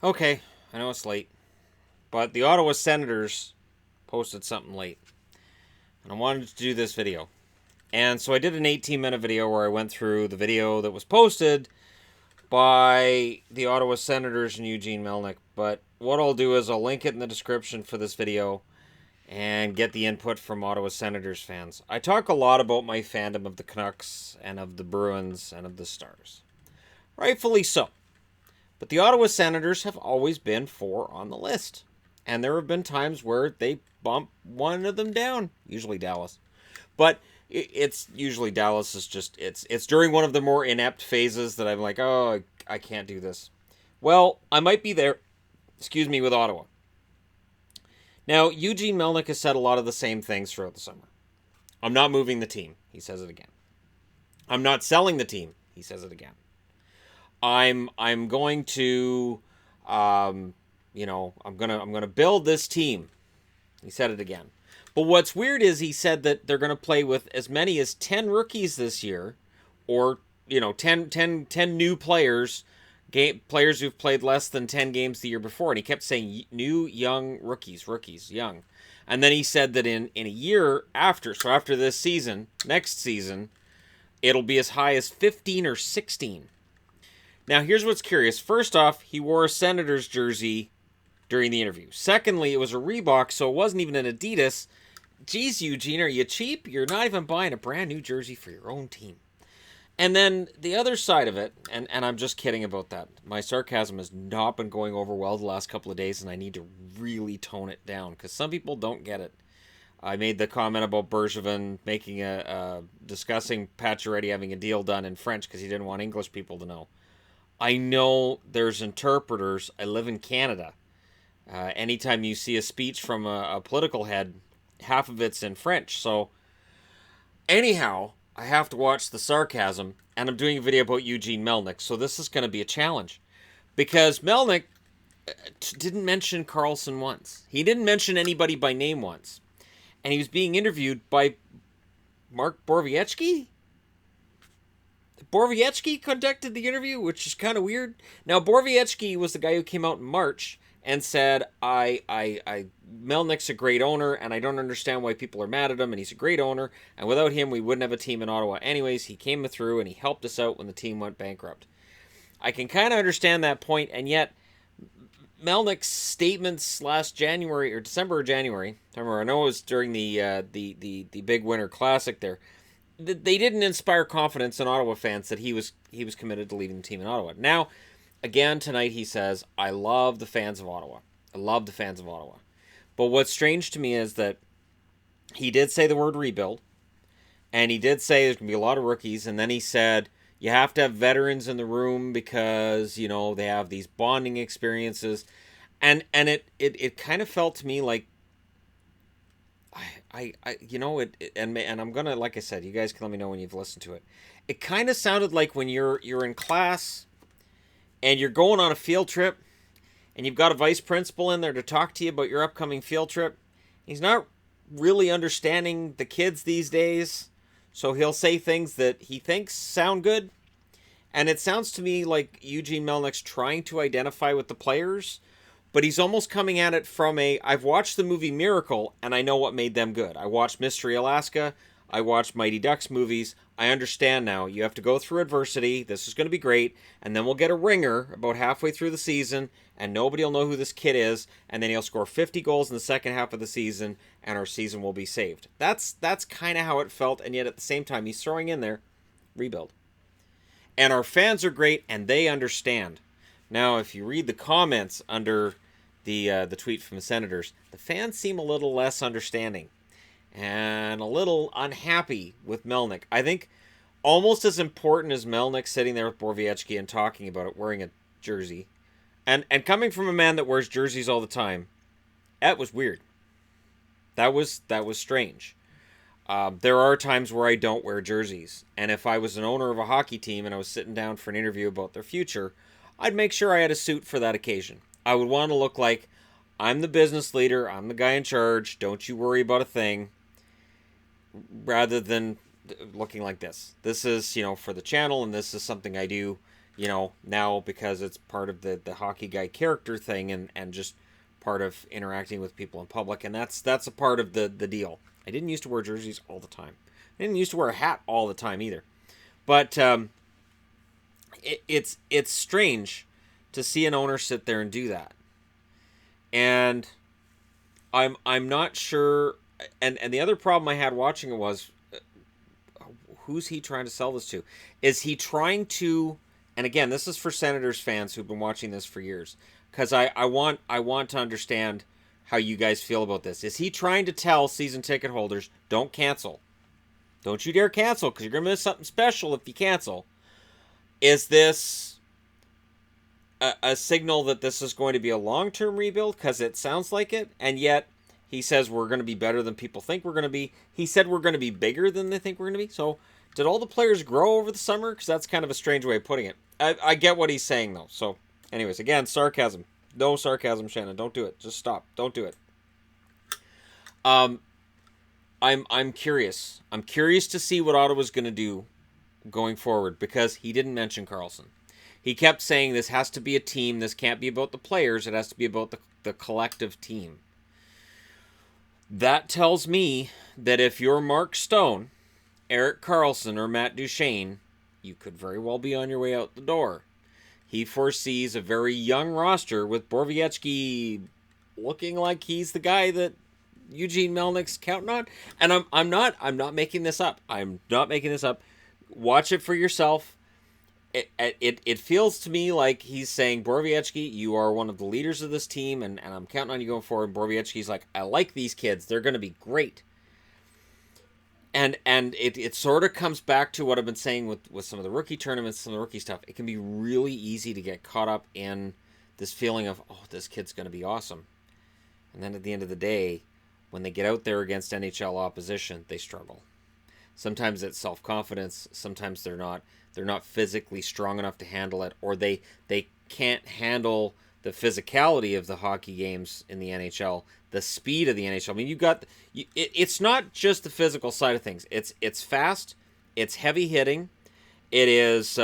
Okay, I know it's late, but the Ottawa Senators posted something late, and I wanted to do this video. And so I did an 18-minute video where I went through the video that was posted by the Ottawa Senators and Eugene Melnyk. But what I'll do is I'll link it in the description for this video and get the input from Ottawa Senators fans. I talk a lot about my fandom of the Canucks and of the Bruins and of the Stars. Rightfully so. But the Ottawa Senators have always been 4 on the list. And there have been times where they bump one of them down, usually Dallas. But it's usually Dallas is just, it's during one of the more inept phases that I'm like, oh, I can't do this. Well, I might be there, with Ottawa. Now, Eugene Melnyk has said a lot of the same things throughout the summer. I'm not moving the team. He says it again. I'm not selling the team. He says it again. I'm going to, I'm gonna build this team. He said it again. But what's weird is he said that they're going to play with as many as 10 rookies this year, or 10 new players, players who've played less than 10 games the year before. And he kept saying new, young rookies, young. And then he said that in a year after, so after this season, next season, it'll be as high as 15 or 16. Now, here's what's curious. First off, he wore a Senators jersey during the interview. Secondly, it was a Reebok, so it wasn't even an Adidas. Geez, Eugene, are you cheap? You're not even buying a brand new jersey for your own team. And then the other side of it, and I'm just kidding about that. My sarcasm has not been going over well the last couple of days, and I need to really tone it down, because some people don't get it. I made the comment about Bergevin discussing Pacioretty having a deal done in French because he didn't want English people to know. I know there's interpreters. I live in Canada. Anytime you see a speech from a political head, half of it's in French. So, anyhow, I have to watch the sarcasm, and I'm doing a video about Eugene Melnyk, so this is going to be a challenge. Because Melnyk didn't mention Carlson once. He didn't mention anybody by name once. And he was being interviewed by Mark Borowiecki? Borowiecki conducted the interview, which is kind of weird. Now, Borowiecki was the guy who came out in March and said, Melnyk's a great owner, and I don't understand why people are mad at him, and he's a great owner, and without him, we wouldn't have a team in Ottawa. Anyways, he came through, and he helped us out when the team went bankrupt. I can kind of understand that point, and yet, Melnyk's statements last January, or December or January, I know it was during the big Winter Classic there, they didn't inspire confidence in Ottawa fans that he was committed to leaving the team in Ottawa. Now, again, tonight he says, I love the fans of Ottawa. I love the fans of Ottawa. But what's strange to me is that he did say the word rebuild, and he did say there's going to be a lot of rookies, and then he said you have to have veterans in the room because, they have these bonding experiences. And it kind of felt to me like, and I'm going to, like I said, you guys can let me know when you've listened to it. It kind of sounded like when you're in class and you're going on a field trip, and you've got a vice principal in there to talk to you about your upcoming field trip. He's not really understanding the kids these days, so he'll say things that he thinks sound good. And it sounds to me like Eugene Melnyk's trying to identify with the players, but he's almost coming at it from I've watched the movie Miracle, and I know what made them good. I watched Mystery Alaska. I watched Mighty Ducks movies. I understand now. You have to go through adversity. This is going to be great. And then we'll get a ringer about halfway through the season, and nobody will know who this kid is. And then he'll score 50 goals in the second half of the season, and our season will be saved. That's kind of how it felt. And yet at the same time, he's throwing in there, rebuild. And our fans are great, and they understand. Now, if you read the comments under the tweet from the Senators, the fans seem a little less understanding and a little unhappy with Melnyk. I think almost as important as Melnyk sitting there with Borowiecki and talking about it, wearing a jersey, and coming from a man that wears jerseys all the time, that was weird. That was strange. There are times where I don't wear jerseys, and if I was an owner of a hockey team and I was sitting down for an interview about their future, I'd make sure I had a suit for that occasion. I would want to look like I'm the business leader, I'm the guy in charge, don't you worry about a thing, rather than looking like this. This is, for the channel, and this is something I do now because it's part of the hockey guy character thing and just part of interacting with people in public, and that's a part of the deal. I didn't used to wear jerseys all the time. I didn't used to wear a hat all the time either. But it's strange to see an owner sit there and do that. And I'm not sure. And the other problem I had watching it was, who's he trying to sell this to? Is he trying to? And again, this is for Senators fans who've been watching this for years, because I want to understand how you guys feel about this. Is he trying to tell season ticket holders, don't cancel? Don't you dare cancel, because you're going to miss something special if you cancel. Is this a signal that this is going to be a long-term rebuild? Because it sounds like it, and yet he says we're going to be better than people think we're going to be. He said we're going to be bigger than they think we're going to be. So did all the players grow over the summer? Because that's kind of a strange way of putting it. I get what he's saying, though. So anyways, again, sarcasm. No sarcasm, Shannon. Don't do it. Just stop. Don't do it. I'm curious. I'm curious to see what Ottawa's going to do going forward, because he didn't mention Karlsson. He kept saying this has to be a team. This can't be about the players. It has to be about the collective team. That tells me that if you're Mark Stone, Erik Karlsson, or Matt Duchene, you could very well be on your way out the door. He foresees a very young roster with Borowiecki looking like he's the guy that Eugene Melnyk's counting on. And I'm not making this up. I'm not making this up. Watch it for yourself. It feels to me like he's saying, Borowiecki, you are one of the leaders of this team, and I'm counting on you going forward. And Borowiecki's like, I like these kids. They're going to be great. And it sort of comes back to what I've been saying with some of the rookie tournaments, some of the rookie stuff. It can be really easy to get caught up in this feeling of, oh, this kid's going to be awesome. And then at the end of the day, when they get out there against NHL opposition, they struggle. Sometimes it's self-confidence. Sometimes they're not physically strong enough to handle it, or they can't handle the physicality of the hockey games in the NHL, the speed of the NHL. I mean, it's not just the physical side of things. It's fast, it's heavy hitting. It is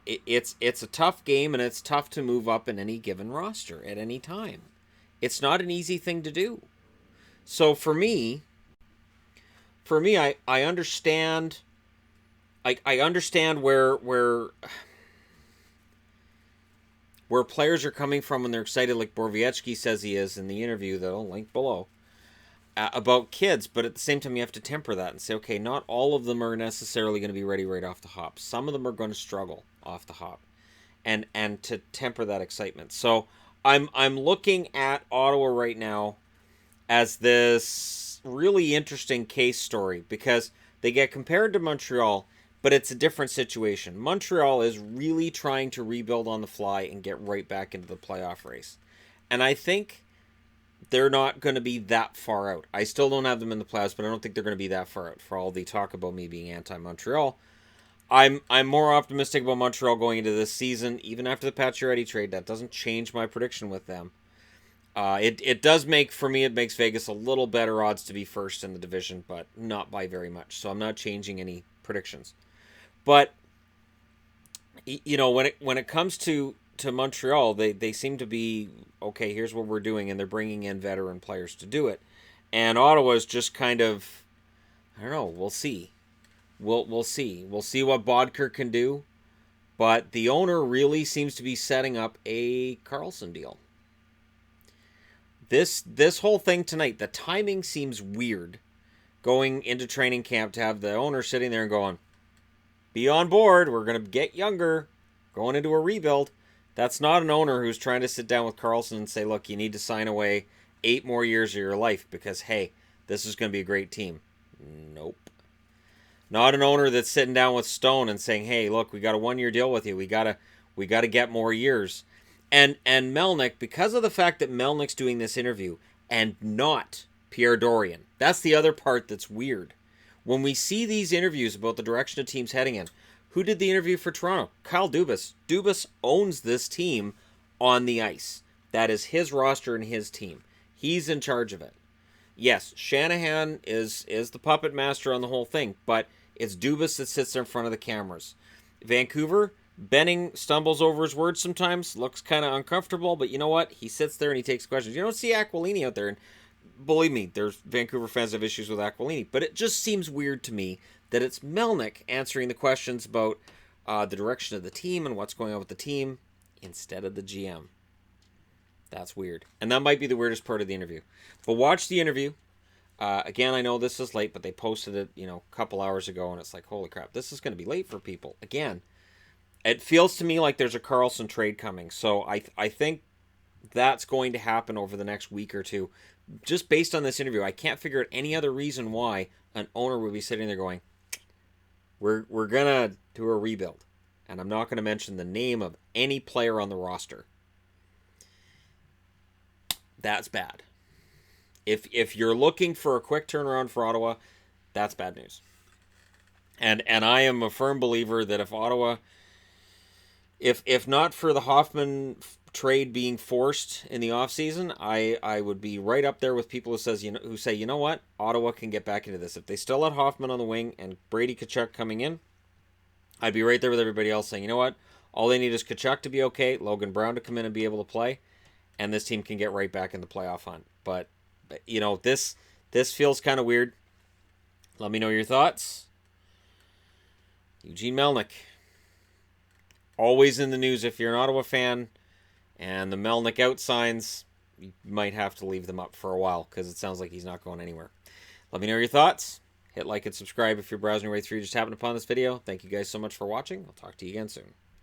it's a tough game, and it's tough to move up in any given roster at any time. It's not an easy thing to do. So for me, I understand. I understand where players are coming from when they're excited, like Borowiecki says he is in the interview that I'll link below, about kids. But at the same time, you have to temper that and say, okay, not all of them are necessarily going to be ready right off the hop. Some of them are going to struggle off the hop, and to temper that excitement. So I'm looking at Ottawa right now as this really interesting case story, because they get compared to Montreal, but it's a different situation. Montreal is really trying to rebuild on the fly and get right back into the playoff race. And I think they're not going to be that far out. I still don't have them in the playoffs, but I don't think they're going to be that far out, for all the talk about me being anti-Montreal. I'm more optimistic about Montreal going into this season, even after the Pacioretty trade. That doesn't change my prediction with them. It does make, for me, it makes Vegas a little better odds to be first in the division, but not by very much. So I'm not changing any predictions. But when it comes to Montreal, they seem to be, okay, here's what we're doing, and they're bringing in veteran players to do it. And Ottawa's just kind of, I don't know, we'll see. We'll see. We'll see what Bodker can do. But the owner really seems to be setting up a Karlsson deal. This whole thing tonight, the timing seems weird, going into training camp, to have the owner sitting there and going, be on board, we're going to get younger, going into a rebuild. That's not an owner who's trying to sit down with Karlsson and say, look, you need to sign away 8 more years of your life because, hey, this is going to be a great team. Nope. Not an owner that's sitting down with Stone and saying, hey, look, we got a 1-year deal with you. We got to get more years. And Melnyk, because of the fact that Melnyk's doing this interview and not Pierre Dorion, that's the other part that's weird. When we see these interviews about the direction a team's heading in, who did the interview for Toronto? Kyle Dubas. Dubas owns this team on the ice. That is his roster and his team. He's in charge of it. Yes, Shanahan is the puppet master on the whole thing, but it's Dubas that sits there in front of the cameras. Vancouver, Benning stumbles over his words sometimes, looks kind of uncomfortable, but you know what? He sits there and he takes questions. You don't see Aquilini out there, and believe me, there's Vancouver fans have issues with Aquilini, but it just seems weird to me that it's Melnyk answering the questions about the direction of the team and what's going on with the team instead of the GM. That's weird. And that might be the weirdest part of the interview. But watch the interview. Again, I know this is late, but they posted it, a couple hours ago, and it's like, holy crap, this is going to be late for people. Again, it feels to me like there's a Carlson trade coming. So I think that's going to happen over the next week or two. Just based on this interview, I can't figure out any other reason why an owner would be sitting there going, we're going to do a rebuild. And I'm not going to mention the name of any player on the roster. That's bad. If you're looking for a quick turnaround for Ottawa, that's bad news. And I am a firm believer that if Ottawa, if not for the Hoffman trade being forced in the offseason, I would be right up there with people who say, you know what, Ottawa can get back into this. If they still had Hoffman on the wing and Brady Tkachuk coming in, I'd be right there with everybody else saying, you know what, all they need is Tkachuk to be okay, Logan Brown to come in and be able to play, and this team can get right back in the playoff hunt. But this feels kind of weird. Let me know your thoughts. Eugene Melnyk. Always in the news if you're an Ottawa fan, and the Melnyk out signs, you might have to leave them up for a while because it sounds like he's not going anywhere. Let me know your thoughts. Hit like and subscribe if you're browsing your way through. Just happened upon this video. Thank you guys so much for watching. I'll talk to you again soon.